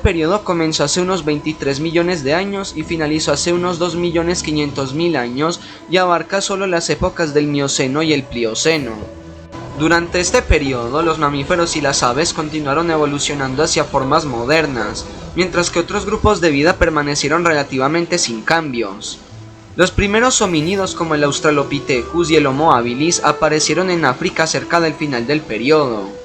El periodo comenzó hace unos 23 millones de años y finalizó hace unos 2.500.000 años y abarca solo las épocas del Mioceno y el Plioceno. Durante este periodo, los mamíferos y las aves continuaron evolucionando hacia formas modernas, mientras que otros grupos de vida permanecieron relativamente sin cambios. Los primeros homínidos como el Australopithecus y el Homo habilis aparecieron en África cerca del final del periodo.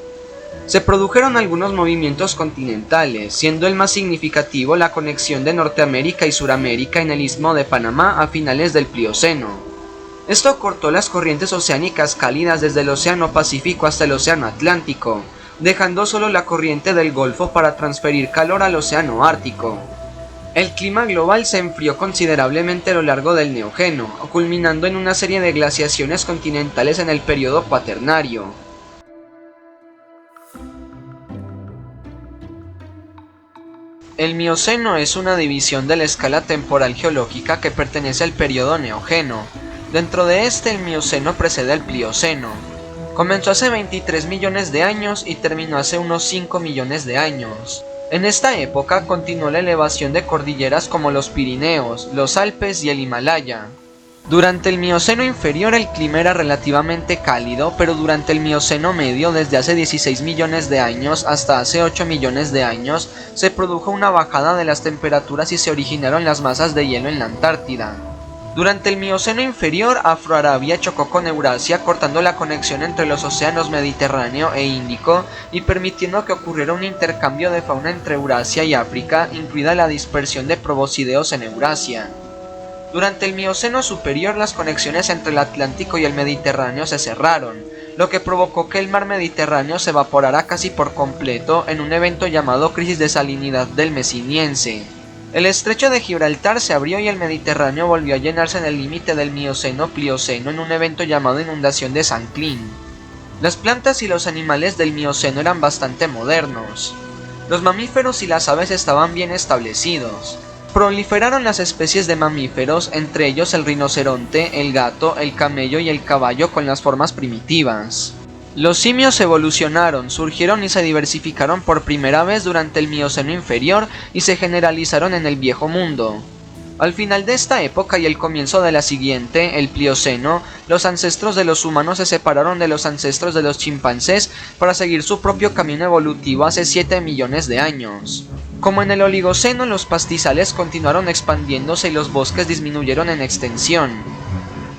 Se produjeron algunos movimientos continentales, siendo el más significativo la conexión de Norteamérica y Suramérica en el Istmo de Panamá a finales del Plioceno. Esto cortó las corrientes oceánicas cálidas desde el Océano Pacífico hasta el Océano Atlántico, dejando solo la corriente del Golfo para transferir calor al Océano Ártico. El clima global se enfrió considerablemente a lo largo del Neógeno, culminando en una serie de glaciaciones continentales en el periodo Cuaternario. El Mioceno es una división de la escala temporal geológica que pertenece al periodo Neógeno. Dentro de este, el Mioceno precede al Plioceno. Comenzó hace 23 millones de años y terminó hace unos 5 millones de años. En esta época continuó la elevación de cordilleras como los Pirineos, los Alpes y el Himalaya. Durante el Mioceno inferior el clima era relativamente cálido, pero durante el Mioceno medio, desde hace 16 millones de años hasta hace 8 millones de años, se produjo una bajada de las temperaturas y se originaron las masas de hielo en la Antártida. Durante el Mioceno inferior, Afroarabia chocó con Eurasia, cortando la conexión entre los océanos Mediterráneo e Índico y permitiendo que ocurriera un intercambio de fauna entre Eurasia y África, incluida la dispersión de proboscideos en Eurasia. Durante el Mioceno superior, las conexiones entre el Atlántico y el Mediterráneo se cerraron, lo que provocó que el mar Mediterráneo se evaporara casi por completo en un evento llamado crisis de salinidad del Mesiniense. El estrecho de Gibraltar se abrió y el Mediterráneo volvió a llenarse en el límite del Mioceno-Plioceno en un evento llamado inundación de San Clín. Las plantas y los animales del Mioceno eran bastante modernos. Los mamíferos y las aves estaban bien establecidos. Proliferaron las especies de mamíferos, entre ellos el rinoceronte, el gato, el camello y el caballo con las formas primitivas. Los simios evolucionaron, surgieron y se diversificaron por primera vez durante el Mioceno inferior y se generalizaron en el Viejo Mundo. Al final de esta época y el comienzo de la siguiente, el Plioceno, los ancestros de los humanos se separaron de los ancestros de los chimpancés para seguir su propio camino evolutivo hace 7 millones de años. Como en el Oligoceno, los pastizales continuaron expandiéndose y los bosques disminuyeron en extensión.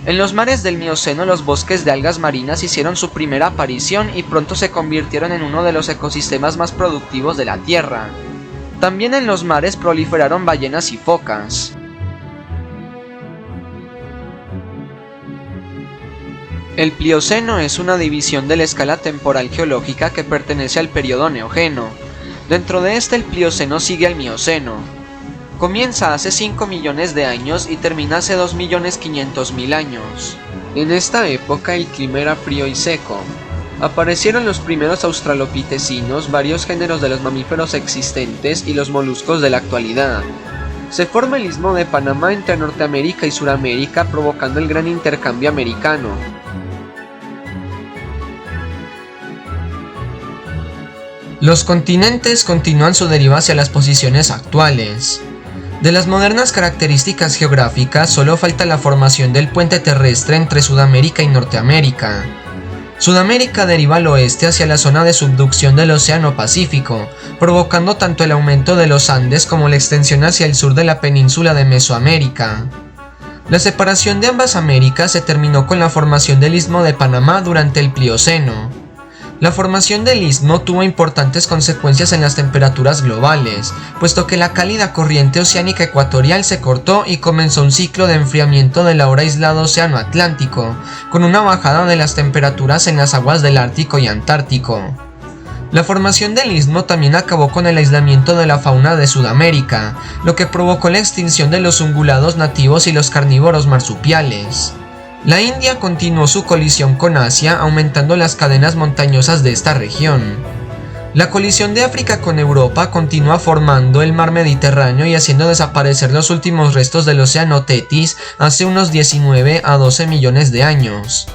En los mares del Mioceno, los bosques de algas marinas hicieron su primera aparición y pronto se convirtieron en uno de los ecosistemas más productivos de la Tierra. También en los mares proliferaron ballenas y focas. El Plioceno es una división de la escala temporal geológica que pertenece al periodo Neógeno. Dentro de este, el Plioceno sigue al Mioceno. Comienza hace 5 millones de años y termina hace 2.500.000 años. En esta época el clima era frío y seco. Aparecieron los primeros australopitecinos, varios géneros de los mamíferos existentes y los moluscos de la actualidad. Se forma el Istmo de Panamá entre Norteamérica y Suramérica, provocando el gran intercambio americano. Los continentes continúan su deriva hacia las posiciones actuales. De las modernas características geográficas, solo falta la formación del puente terrestre entre Sudamérica y Norteamérica. Sudamérica deriva al oeste hacia la zona de subducción del Océano Pacífico, provocando tanto el aumento de los Andes como la extensión hacia el sur de la península de Mesoamérica. La separación de ambas Américas se terminó con la formación del Istmo de Panamá durante el Plioceno. La formación del istmo tuvo importantes consecuencias en las temperaturas globales, puesto que la cálida corriente oceánica ecuatorial se cortó y comenzó un ciclo de enfriamiento del ahora aislado Océano Atlántico, con una bajada de las temperaturas en las aguas del Ártico y Antártico. La formación del istmo también acabó con el aislamiento de la fauna de Sudamérica, lo que provocó la extinción de los ungulados nativos y los carnívoros marsupiales. La India continuó su colisión con Asia, aumentando las cadenas montañosas de esta región. La colisión de África con Europa continúa formando el mar Mediterráneo y haciendo desaparecer los últimos restos del océano Tetis hace unos 19 a 12 millones de años.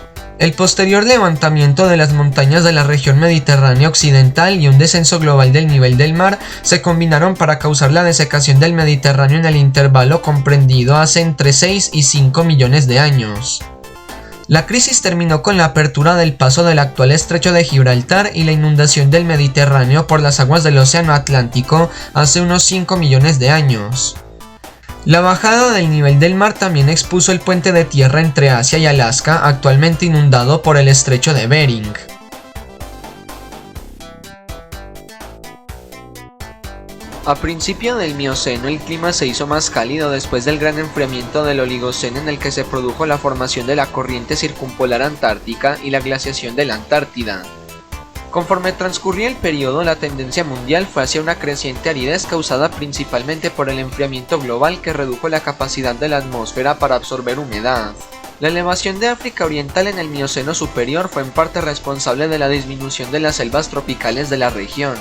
El posterior levantamiento de las montañas de la región mediterránea occidental y un descenso global del nivel del mar se combinaron para causar la desecación del Mediterráneo en el intervalo comprendido hace entre 6 y 5 millones de años. La crisis terminó con la apertura del paso del actual estrecho de Gibraltar y la inundación del Mediterráneo por las aguas del Océano Atlántico hace unos 5 millones de años. La bajada del nivel del mar también expuso el puente de tierra entre Asia y Alaska, actualmente inundado por el estrecho de Bering. A principio del Mioceno el clima se hizo más cálido después del gran enfriamiento del Oligoceno, en el que se produjo la formación de la corriente circumpolar antártica y la glaciación de la Antártida. Conforme transcurría el periodo, la tendencia mundial fue hacia una creciente aridez causada principalmente por el enfriamiento global que redujo la capacidad de la atmósfera para absorber humedad. La elevación de África Oriental en el Mioceno superior fue en parte responsable de la disminución de las selvas tropicales de la región.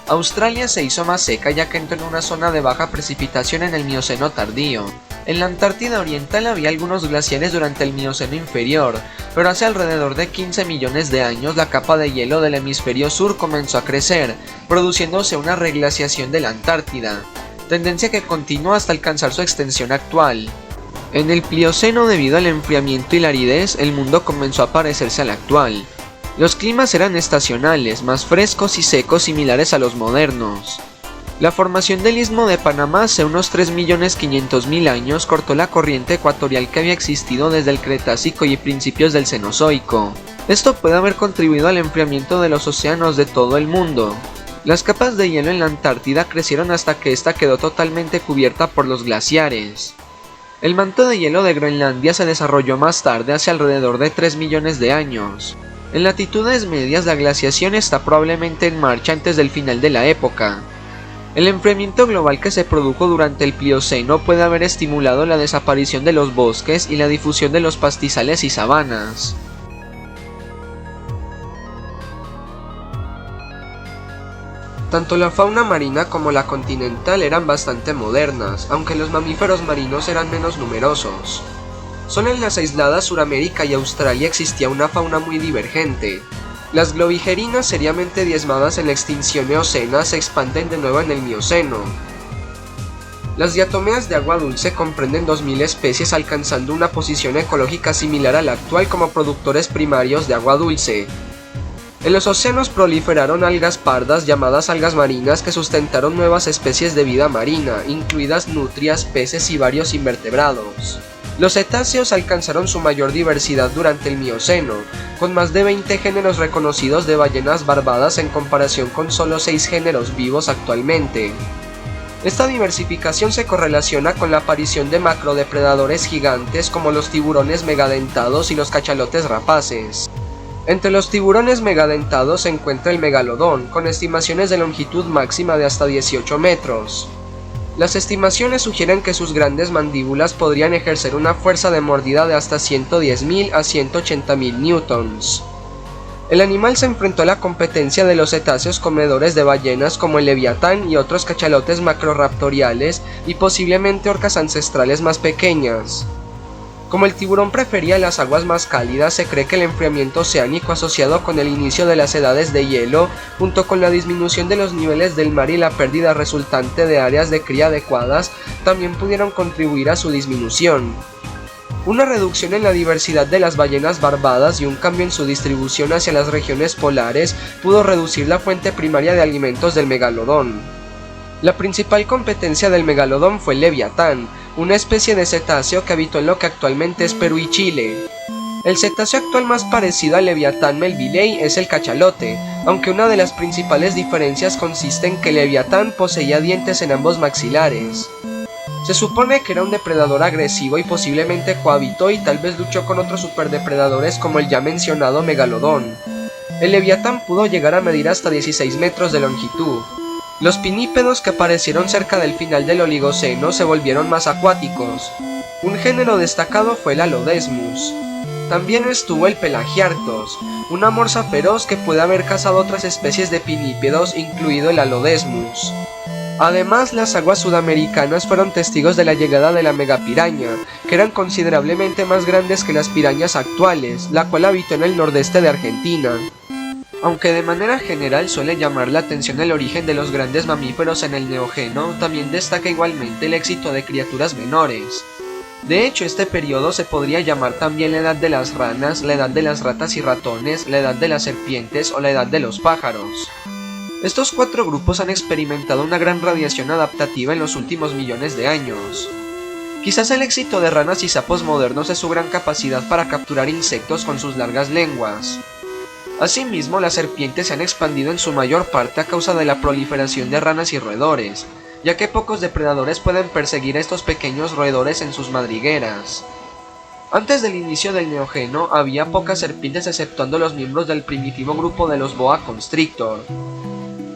Australia se hizo más seca ya que entró en una zona de baja precipitación en el Mioceno tardío. En la Antártida Oriental había algunos glaciares durante el Mioceno inferior, pero hace alrededor de 15 millones de años la capa de hielo del hemisferio sur comenzó a crecer, produciéndose una reglaciación de la Antártida, tendencia que continúa hasta alcanzar su extensión actual. En el Plioceno, debido al enfriamiento y la aridez, el mundo comenzó a parecerse al actual. Los climas eran estacionales, más frescos y secos, similares a los modernos. La formación del Istmo de Panamá hace unos 3.500.000 años cortó la corriente ecuatorial que había existido desde el Cretácico y principios del Cenozoico. Esto puede haber contribuido al enfriamiento de los océanos de todo el mundo. Las capas de hielo en la Antártida crecieron hasta que ésta quedó totalmente cubierta por los glaciares. El manto de hielo de Groenlandia se desarrolló más tarde, hace alrededor de 3 millones de años. En latitudes medias la glaciación está probablemente en marcha antes del final de la época. El enfriamiento global que se produjo durante el Plioceno puede haber estimulado la desaparición de los bosques y la difusión de los pastizales y sabanas. Tanto la fauna marina como la continental eran bastante modernas, aunque los mamíferos marinos eran menos numerosos. Solo en las aisladas Suramérica y Australia existía una fauna muy divergente. Las globigerinas, seriamente diezmadas en la extinción eocena, se expanden de nuevo en el Mioceno. Las diatomeas de agua dulce comprenden 2000 especies, alcanzando una posición ecológica similar a la actual como productores primarios de agua dulce. En los océanos proliferaron algas pardas llamadas algas marinas que sustentaron nuevas especies de vida marina, incluidas nutrias, peces y varios invertebrados. Los cetáceos alcanzaron su mayor diversidad durante el Mioceno, con más de 20 géneros reconocidos de ballenas barbadas en comparación con solo 6 géneros vivos actualmente. Esta diversificación se correlaciona con la aparición de macrodepredadores gigantes como los tiburones megadentados y los cachalotes rapaces. Entre los tiburones megadentados se encuentra el megalodón, con estimaciones de longitud máxima de hasta 18 metros. Las estimaciones sugieren que sus grandes mandíbulas podrían ejercer una fuerza de mordida de hasta 110.000 a 180.000 newtons. El animal se enfrentó a la competencia de los cetáceos comedores de ballenas como el leviatán y otros cachalotes macroraptoriales y posiblemente orcas ancestrales más pequeñas. Como el tiburón prefería las aguas más cálidas, se cree que el enfriamiento oceánico asociado con el inicio de las edades de hielo, junto con la disminución de los niveles del mar y la pérdida resultante de áreas de cría adecuadas, también pudieron contribuir a su disminución. Una reducción en la diversidad de las ballenas barbadas y un cambio en su distribución hacia las regiones polares pudo reducir la fuente primaria de alimentos del megalodón. La principal competencia del megalodón fue el leviatán, una especie de cetáceo que habitó en lo que actualmente es Perú y Chile. El cetáceo actual más parecido al leviatán melvillei es el cachalote, aunque una de las principales diferencias consiste en que el leviatán poseía dientes en ambos maxilares. Se supone que era un depredador agresivo y posiblemente cohabitó y tal vez luchó con otros superdepredadores como el ya mencionado megalodón. El leviatán pudo llegar a medir hasta 16 metros de longitud. Los pinípedos que aparecieron cerca del final del Oligoceno se volvieron más acuáticos. Un género destacado fue el Alodesmus. También estuvo el Pelagiartos, una morsa feroz que puede haber cazado otras especies de pinípedos, incluido el Alodesmus. Además, las aguas sudamericanas fueron testigos de la llegada de la megapiraña, que eran considerablemente más grandes que las pirañas actuales, la cual habitó en el nordeste de Argentina. Aunque de manera general suele llamar la atención el origen de los grandes mamíferos en el Neógeno, también destaca igualmente el éxito de criaturas menores. De hecho, este periodo se podría llamar también la edad de las ranas, la edad de las ratas y ratones, la edad de las serpientes o la edad de los pájaros. Estos cuatro grupos han experimentado una gran radiación adaptativa en los últimos millones de años. Quizás el éxito de ranas y sapos modernos es su gran capacidad para capturar insectos con sus largas lenguas. Asimismo, las serpientes se han expandido en su mayor parte a causa de la proliferación de ranas y roedores, ya que pocos depredadores pueden perseguir a estos pequeños roedores en sus madrigueras. Antes del inicio del Neógeno había pocas serpientes exceptuando los miembros del primitivo grupo de los boa constrictor.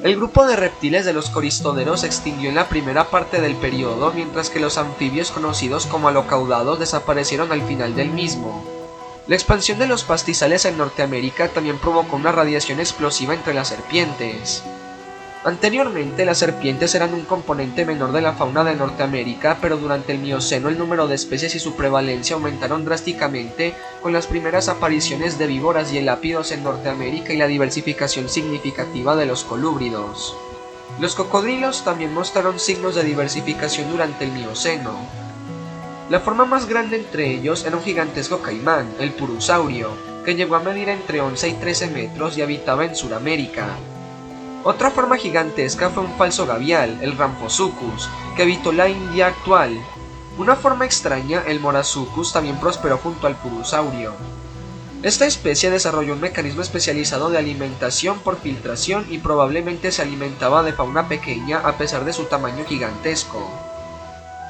El grupo de reptiles de los coristoderos se extinguió en la primera parte del periodo, mientras que los anfibios conocidos como alocaudados desaparecieron al final del mismo. La expansión de los pastizales en Norteamérica también provocó una radiación explosiva entre las serpientes. Anteriormente, las serpientes eran un componente menor de la fauna de Norteamérica, pero durante el Mioceno el número de especies y su prevalencia aumentaron drásticamente con las primeras apariciones de víboras y elápidos en Norteamérica y la diversificación significativa de los colúbridos. Los cocodrilos también mostraron signos de diversificación durante el Mioceno. La forma más grande entre ellos era un gigantesco caimán, el purusaurio, que llegó a medir entre 11 y 13 metros y habitaba en Sudamérica. Otra forma gigantesca fue un falso gavial, el Ramphosuchus, que habitó la India actual. Una forma extraña, el Morasuchus, también prosperó junto al purusaurio. Esta especie desarrolló un mecanismo especializado de alimentación por filtración y probablemente se alimentaba de fauna pequeña a pesar de su tamaño gigantesco.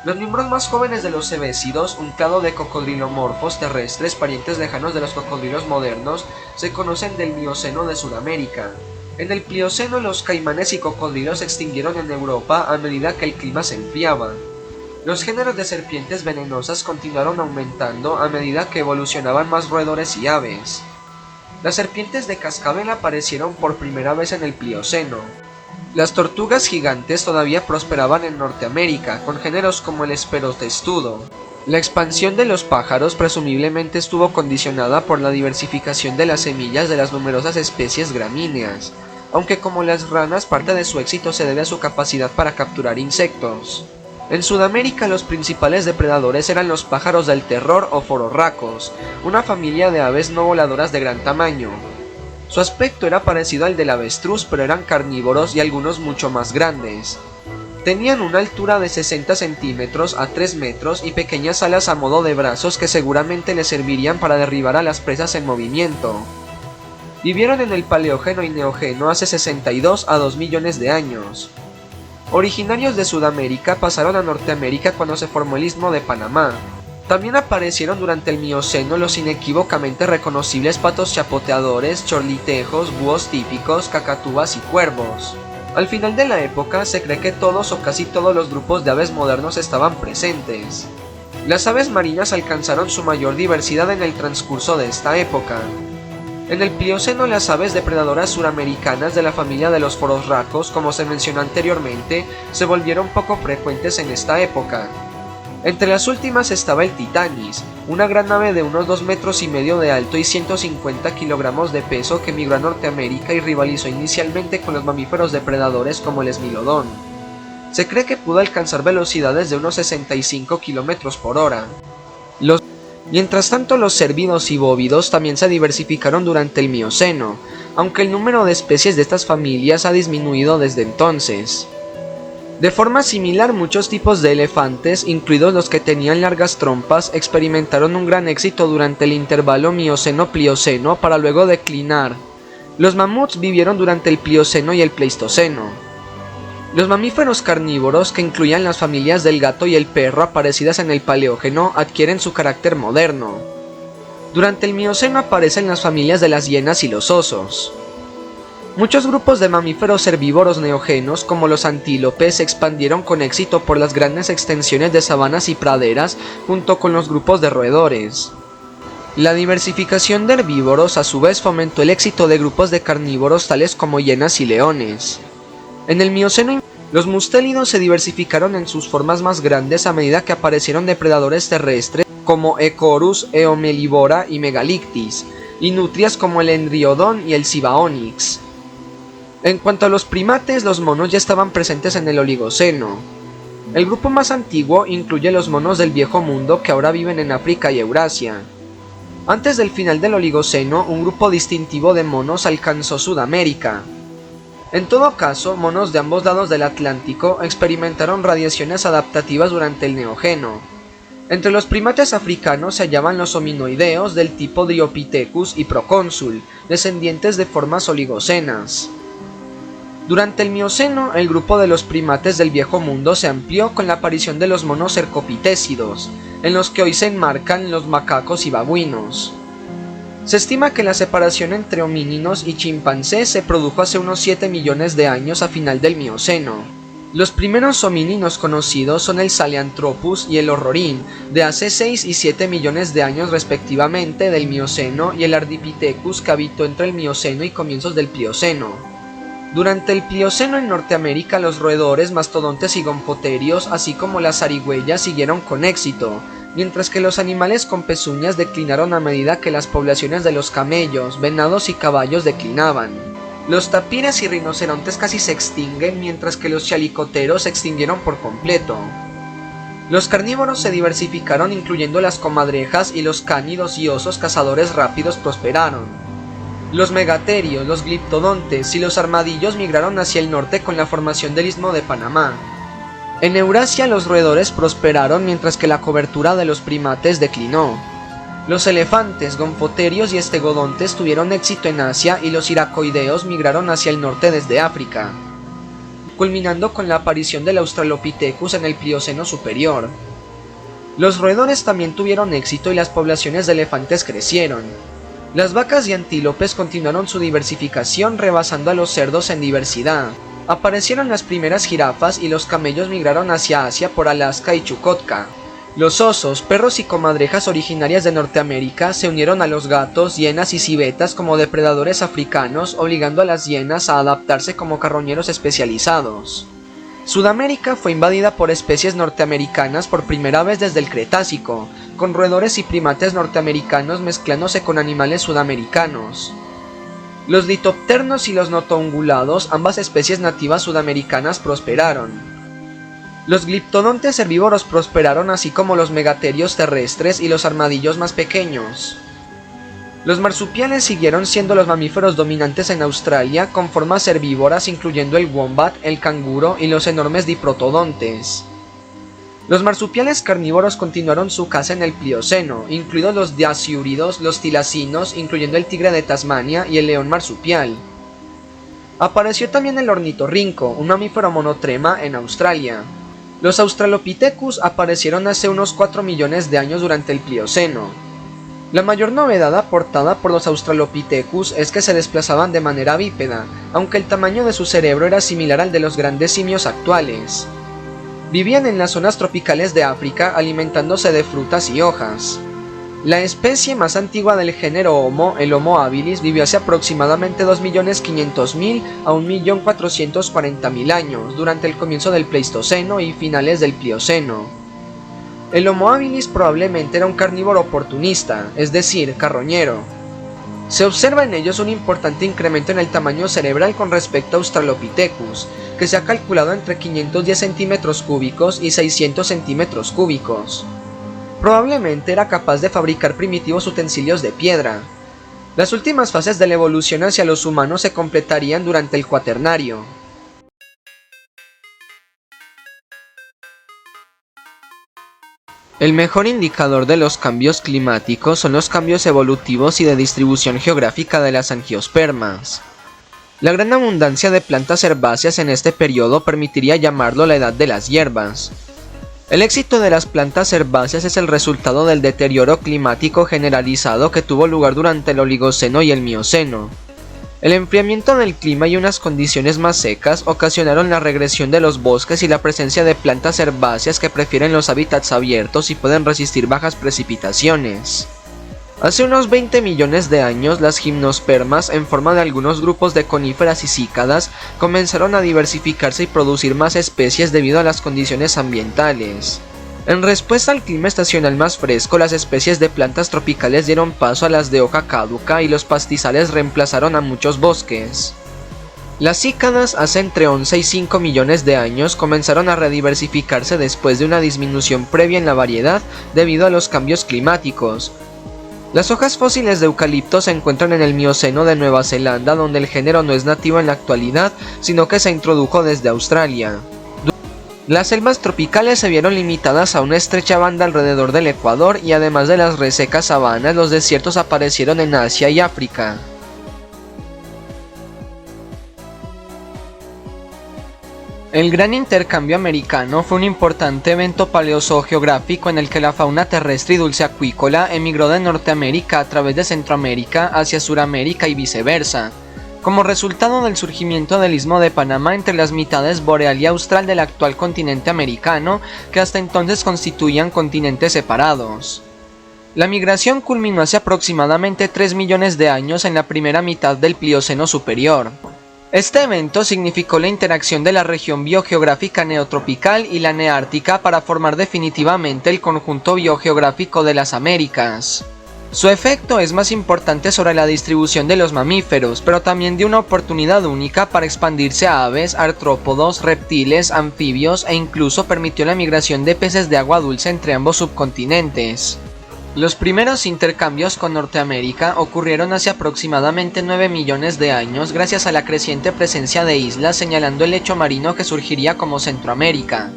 Los miembros más jóvenes de los cebésidos, un clado de cocodrilomorfos terrestres parientes lejanos de los cocodrilos modernos, se conocen del Mioceno de Sudamérica. En el Plioceno los caimanes y cocodrilos se extinguieron en Europa a medida que el clima se enfriaba. Los géneros de serpientes venenosas continuaron aumentando a medida que evolucionaban más roedores y aves. Las serpientes de cascabel aparecieron por primera vez en el Plioceno. Las tortugas gigantes todavía prosperaban en Norteamérica, con géneros como el esperotestudo. La expansión de los pájaros presumiblemente estuvo condicionada por la diversificación de las semillas de las numerosas especies gramíneas, aunque como las ranas parte de su éxito se debe a su capacidad para capturar insectos. En Sudamérica los principales depredadores eran los pájaros del terror o fororracos, una familia de aves no voladoras de gran tamaño. Su aspecto era parecido al del avestruz, pero eran carnívoros y algunos mucho más grandes. Tenían una altura de 60 centímetros a 3 metros y pequeñas alas a modo de brazos que seguramente les servirían para derribar a las presas en movimiento. Vivieron en el Paleógeno y Neógeno hace 62 a 2 millones de años. Originarios de Sudamérica pasaron a Norteamérica cuando se formó el Istmo de Panamá. También aparecieron durante el Mioceno los inequívocamente reconocibles patos chapoteadores, chorlitejos, búhos típicos, cacatúas y cuervos. Al final de la época se cree que todos o casi todos los grupos de aves modernos estaban presentes. Las aves marinas alcanzaron su mayor diversidad en el transcurso de esta época. En el Plioceno las aves depredadoras suramericanas de la familia de los fororracos, como se mencionó anteriormente, se volvieron poco frecuentes en esta época. Entre las últimas estaba el Titanis, una gran ave de unos 2,5 metros de alto y 150 kilogramos de peso que migró a Norteamérica y rivalizó inicialmente con los mamíferos depredadores como el esmilodón. Se cree que pudo alcanzar velocidades de unos 65 kilómetros por hora. Mientras tanto, los cérvidos y bóvidos también se diversificaron durante el Mioceno, aunque el número de especies de estas familias ha disminuido desde entonces. De forma similar, muchos tipos de elefantes, incluidos los que tenían largas trompas, experimentaron un gran éxito durante el intervalo Mioceno-Plioceno para luego declinar. Los mamuts vivieron durante el Plioceno y el Pleistoceno. Los mamíferos carnívoros, que incluían las familias del gato y el perro aparecidas en el Paleógeno, adquieren su carácter moderno. Durante el Mioceno aparecen las familias de las hienas y los osos. Muchos grupos de mamíferos herbívoros neógenos, como los antílopes, se expandieron con éxito por las grandes extensiones de sabanas y praderas, junto con los grupos de roedores. La diversificación de herbívoros a su vez fomentó el éxito de grupos de carnívoros tales como hienas y leones. En el Mioceno Los mustélidos se diversificaron en sus formas más grandes a medida que aparecieron depredadores terrestres como Ecorus, Eomelivora y Megalictis, y nutrias como el Enriodon y el Cibaonyx. En cuanto a los primates, los monos ya estaban presentes en el Oligoceno. El grupo más antiguo incluye los monos del Viejo Mundo que ahora viven en África y Eurasia. Antes del final del Oligoceno, un grupo distintivo de monos alcanzó Sudamérica. En todo caso, monos de ambos lados del Atlántico experimentaron radiaciones adaptativas durante el Neógeno. Entre los primates africanos se hallaban los hominoideos del tipo Dryopithecus y Procónsul, descendientes de formas oligocenas. Durante el Mioceno, el grupo de los primates del Viejo Mundo se amplió con la aparición de los monos cercopitécidos, en los que hoy se enmarcan los macacos y babuinos. Se estima que la separación entre homínidos y chimpancés se produjo hace unos 7 millones de años a final del Mioceno. Los primeros homínidos conocidos son el Sahelanthropus y el Horrorin, de hace 6 y 7 millones de años respectivamente del Mioceno, y el Ardipithecus que habitó entre el Mioceno y comienzos del Plioceno. Durante el Plioceno en Norteamérica, los roedores, mastodontes y gonfoterios, así como las zarigüeyas, siguieron con éxito, mientras que los animales con pezuñas declinaron a medida que las poblaciones de los camellos, venados y caballos declinaban. Los tapires y rinocerontes casi se extinguen, mientras que los chalicoteros se extinguieron por completo. Los carnívoros se diversificaron, incluyendo las comadrejas, y los cánidos y osos cazadores rápidos prosperaron. Los megaterios, los gliptodontes y los armadillos migraron hacia el norte con la formación del Istmo de Panamá. En Eurasia los roedores prosperaron mientras que la cobertura de los primates declinó. Los elefantes, gonfoterios y estegodontes tuvieron éxito en Asia y los iracoideos migraron hacia el norte desde África, culminando con la aparición del Australopithecus en el Plioceno superior. Los roedores también tuvieron éxito y las poblaciones de elefantes crecieron. Las vacas y antílopes continuaron su diversificación, rebasando a los cerdos en diversidad. Aparecieron las primeras jirafas y los camellos migraron hacia Asia por Alaska y Chukotka. Los osos, perros y comadrejas originarias de Norteamérica se unieron a los gatos, hienas y civetas como depredadores africanos, obligando a las hienas a adaptarse como carroñeros especializados. Sudamérica fue invadida por especies norteamericanas por primera vez desde el Cretácico, con roedores y primates norteamericanos mezclándose con animales sudamericanos. Los litopternos y los notoungulados, ambas especies nativas sudamericanas, prosperaron. Los gliptodontes herbívoros prosperaron, así como los megaterios terrestres y los armadillos más pequeños. Los marsupiales siguieron siendo los mamíferos dominantes en Australia, con formas herbívoras incluyendo el wombat, el canguro y los enormes diprotodontes. Los marsupiales carnívoros continuaron su caza en el Plioceno, incluidos los diasiúridos, los tilacinos, incluyendo el tigre de Tasmania y el león marsupial. Apareció también el ornitorrinco, un mamífero monotrema, en Australia. Los Australopithecus aparecieron hace unos 4 millones de años durante el Plioceno. La mayor novedad aportada por los Australopithecus es que se desplazaban de manera bípeda, aunque el tamaño de su cerebro era similar al de los grandes simios actuales. Vivían en las zonas tropicales de África, alimentándose de frutas y hojas. La especie más antigua del género Homo, el Homo habilis, vivió hace aproximadamente 2.500.000 a 1.440.000 años, durante el comienzo del Pleistoceno y finales del Plioceno. El Homo habilis probablemente era un carnívoro oportunista, es decir, carroñero. Se observa en ellos un importante incremento en el tamaño cerebral con respecto a Australopithecus, que se ha calculado entre 510 centímetros cúbicos y 600 centímetros cúbicos. Probablemente era capaz de fabricar primitivos utensilios de piedra. Las últimas fases de la evolución hacia los humanos se completarían durante el Cuaternario. El mejor indicador de los cambios climáticos son los cambios evolutivos y de distribución geográfica de las angiospermas. La gran abundancia de plantas herbáceas en este periodo permitiría llamarlo la edad de las hierbas. El éxito de las plantas herbáceas es el resultado del deterioro climático generalizado que tuvo lugar durante el Oligoceno y el Mioceno. El enfriamiento del clima y unas condiciones más secas ocasionaron la regresión de los bosques y la presencia de plantas herbáceas que prefieren los hábitats abiertos y pueden resistir bajas precipitaciones. Hace unos 20 millones de años, las gimnospermas, en forma de algunos grupos de coníferas y cícadas, comenzaron a diversificarse y producir más especies debido a las condiciones ambientales. En respuesta al clima estacional más fresco, las especies de plantas tropicales dieron paso a las de hoja caduca y los pastizales reemplazaron a muchos bosques. Las cícadas hace entre 11 y 5 millones de años comenzaron a rediversificarse después de una disminución previa en la variedad debido a los cambios climáticos. Las hojas fósiles de eucalipto se encuentran en el Mioceno de Nueva Zelanda, donde el género no es nativo en la actualidad, sino que se introdujo desde Australia. Las selvas tropicales se vieron limitadas a una estrecha banda alrededor del Ecuador y además de las resecas sabanas, los desiertos aparecieron en Asia y África. El Gran Intercambio Americano fue un importante evento paleozoogeográfico en el que la fauna terrestre y dulce acuícola emigró de Norteamérica a través de Centroamérica hacia Suramérica y viceversa, como resultado del surgimiento del Istmo de Panamá entre las mitades boreal y austral del actual continente americano, que hasta entonces constituían continentes separados. La migración culminó hace aproximadamente 3 millones de años en la primera mitad del Plioceno superior. Este evento significó la interacción de la región biogeográfica neotropical y la neártica para formar definitivamente el conjunto biogeográfico de las Américas. Su efecto es más importante sobre la distribución de los mamíferos, pero también dio una oportunidad única para expandirse a aves, artrópodos, reptiles, anfibios e incluso permitió la migración de peces de agua dulce entre ambos subcontinentes. Los primeros intercambios con Norteamérica ocurrieron hace aproximadamente 9 millones de años gracias a la creciente presencia de islas, señalando el lecho marino que surgiría como Centroamérica.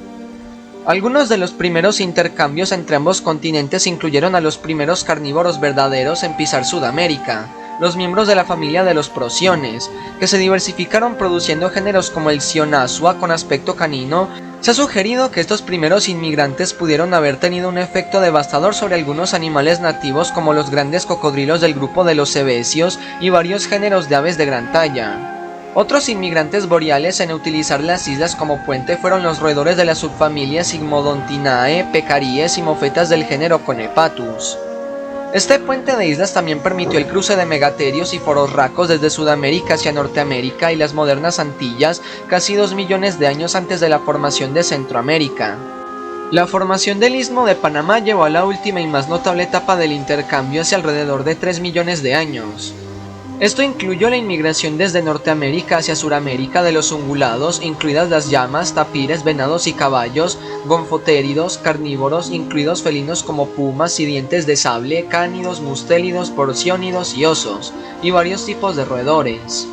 Algunos de los primeros intercambios entre ambos continentes incluyeron a los primeros carnívoros verdaderos en pisar Sudamérica, los miembros de la familia de los prociones, que se diversificaron produciendo géneros como el Cionazua con aspecto canino. Se ha sugerido que estos primeros inmigrantes pudieron haber tenido un efecto devastador sobre algunos animales nativos como los grandes cocodrilos del grupo de los cebecios y varios géneros de aves de gran talla. Otros inmigrantes boreales en utilizar las islas como puente fueron los roedores de la subfamilia Sigmodontinae, pecaríes y mofetas del género Conepatus. Este puente de islas también permitió el cruce de megaterios y fororracos desde Sudamérica hacia Norteamérica y las modernas Antillas casi 2 millones de años antes de la formación de Centroamérica. La formación del Istmo de Panamá llevó a la última y más notable etapa del intercambio hace alrededor de 3 millones de años. Esto incluyó la inmigración desde Norteamérica hacia Suramérica de los ungulados, incluidas las llamas, tapires, venados y caballos, gonfotéridos, carnívoros, incluidos felinos como pumas y dientes de sable, cánidos, mustélidos, porciónidos y osos, y varios tipos de roedores.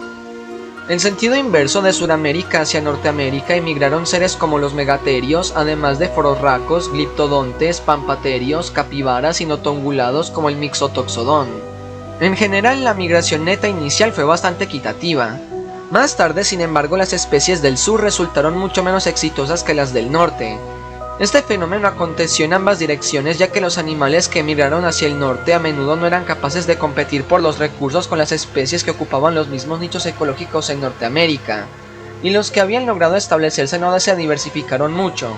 En sentido inverso, de Suramérica hacia Norteamérica emigraron seres como los megaterios, además de fororracos, gliptodontes, pampaterios, capibaras y notongulados como el Mixotoxodon. En general, la migración neta inicial fue bastante equitativa. Más tarde, sin embargo, las especies del sur resultaron mucho menos exitosas que las del norte. Este fenómeno aconteció en ambas direcciones, ya que los animales que emigraron hacia el norte a menudo no eran capaces de competir por los recursos con las especies que ocupaban los mismos nichos ecológicos en Norteamérica, y los que habían logrado establecerse no se diversificaron mucho.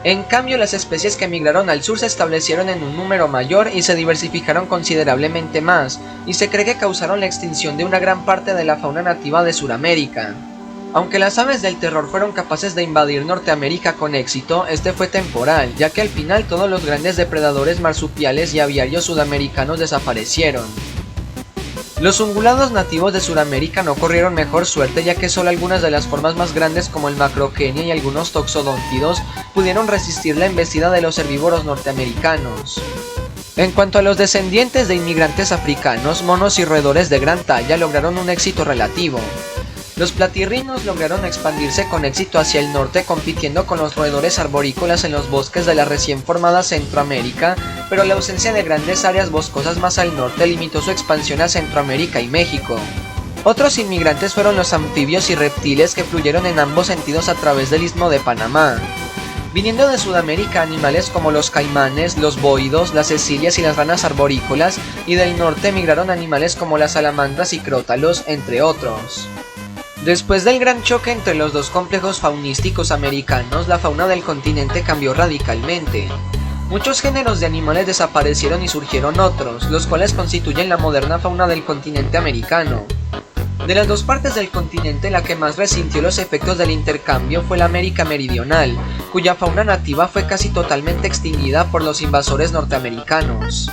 En cambio, las especies que emigraron al sur se establecieron en un número mayor y se diversificaron considerablemente más, y se cree que causaron la extinción de una gran parte de la fauna nativa de Sudamérica. Aunque las aves del terror fueron capaces de invadir Norteamérica con éxito, este fue temporal, ya que al final todos los grandes depredadores marsupiales y aviarios sudamericanos desaparecieron. Los ungulados nativos de Sudamérica no corrieron mejor suerte, ya que solo algunas de las formas más grandes como el macroquenia y algunos toxodóntidos pudieron resistir la embestida de los herbívoros norteamericanos. En cuanto a los descendientes de inmigrantes africanos, monos y roedores de gran talla lograron un éxito relativo. Los platirrinos lograron expandirse con éxito hacia el norte, compitiendo con los roedores arborícolas en los bosques de la recién formada Centroamérica, pero la ausencia de grandes áreas boscosas más al norte limitó su expansión a Centroamérica y México. Otros inmigrantes fueron los anfibios y reptiles, que fluyeron en ambos sentidos a través del Istmo de Panamá. Viniendo de Sudamérica animales como los caimanes, los boidos, las cecilias y las ranas arborícolas, y del norte emigraron animales como las salamandras y crótalos, entre otros. Después del gran choque entre los dos complejos faunísticos americanos, la fauna del continente cambió radicalmente. Muchos géneros de animales desaparecieron y surgieron otros, los cuales constituyen la moderna fauna del continente americano. De las dos partes del continente, la que más resintió los efectos del intercambio fue la América Meridional, cuya fauna nativa fue casi totalmente extinguida por los invasores norteamericanos.